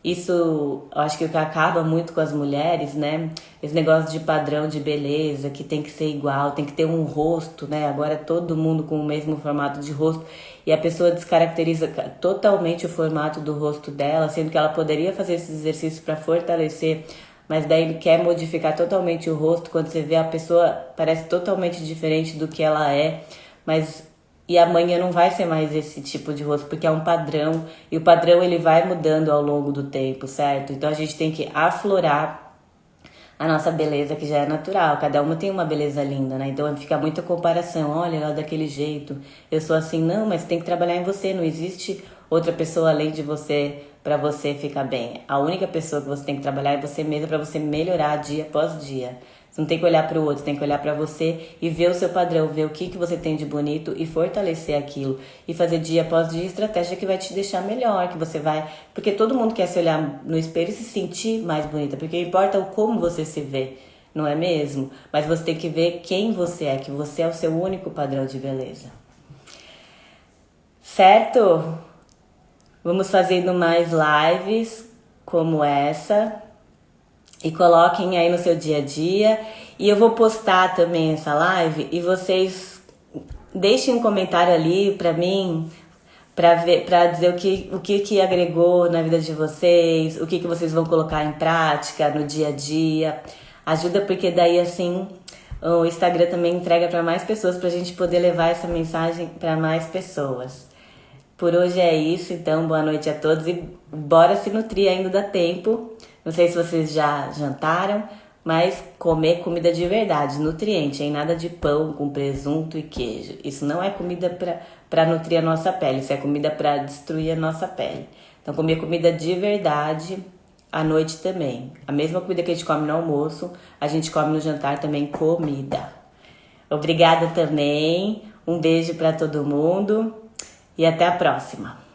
isso, eu acho que o que acaba muito com as mulheres, né? Esse negócio de padrão de beleza, que tem que ser igual, tem que ter um rosto, né? Agora todo mundo com o mesmo formato de rosto e a pessoa descaracteriza totalmente o formato do rosto dela, sendo que ela poderia fazer esse exercício para fortalecer, mas daí quer modificar totalmente o rosto. Quando você vê a pessoa parece totalmente diferente do que ela é, mas e amanhã não vai ser mais esse tipo de rosto, porque é um padrão, e o padrão ele vai mudando ao longo do tempo, certo? Então a gente tem que aflorar a nossa beleza, que já é natural. Cada uma tem uma beleza linda, né? Então fica muita comparação. Olha, ela é daquele jeito, eu sou assim. Não, mas tem que trabalhar em você. Não existe outra pessoa além de você para você ficar bem. A única pessoa que você tem que trabalhar é você mesma, para você melhorar dia após dia. Você não tem que olhar para o outro, você tem que olhar para você e ver o seu padrão, ver o que você tem de bonito e fortalecer aquilo. E fazer dia após dia estratégia que vai te deixar melhor, que você vai... Porque todo mundo quer se olhar no espelho e se sentir mais bonita, porque importa o como você se vê, não é mesmo? Mas você tem que ver quem você é, que você é o seu único padrão de beleza. Certo? Vamos fazendo mais lives como essa. E coloquem aí no seu dia a dia. E eu vou postar também essa live e vocês deixem um comentário ali pra mim, pra dizer o que agregou na vida de vocês, o que vocês vão colocar em prática no dia a dia. Ajuda, porque daí assim o Instagram também entrega para mais pessoas, pra gente poder levar essa mensagem para mais pessoas. Por hoje é isso, então boa noite a todos e bora se nutrir, ainda dá tempo. Não sei se vocês já jantaram, mas comer comida de verdade, nutriente, hein? Nada de pão com presunto e queijo. Isso não é comida para nutrir a nossa pele, isso é comida para destruir a nossa pele. Então comer comida de verdade à noite também. A mesma comida que a gente come no almoço, a gente come no jantar também, comida. Obrigada também, um beijo para todo mundo e até a próxima.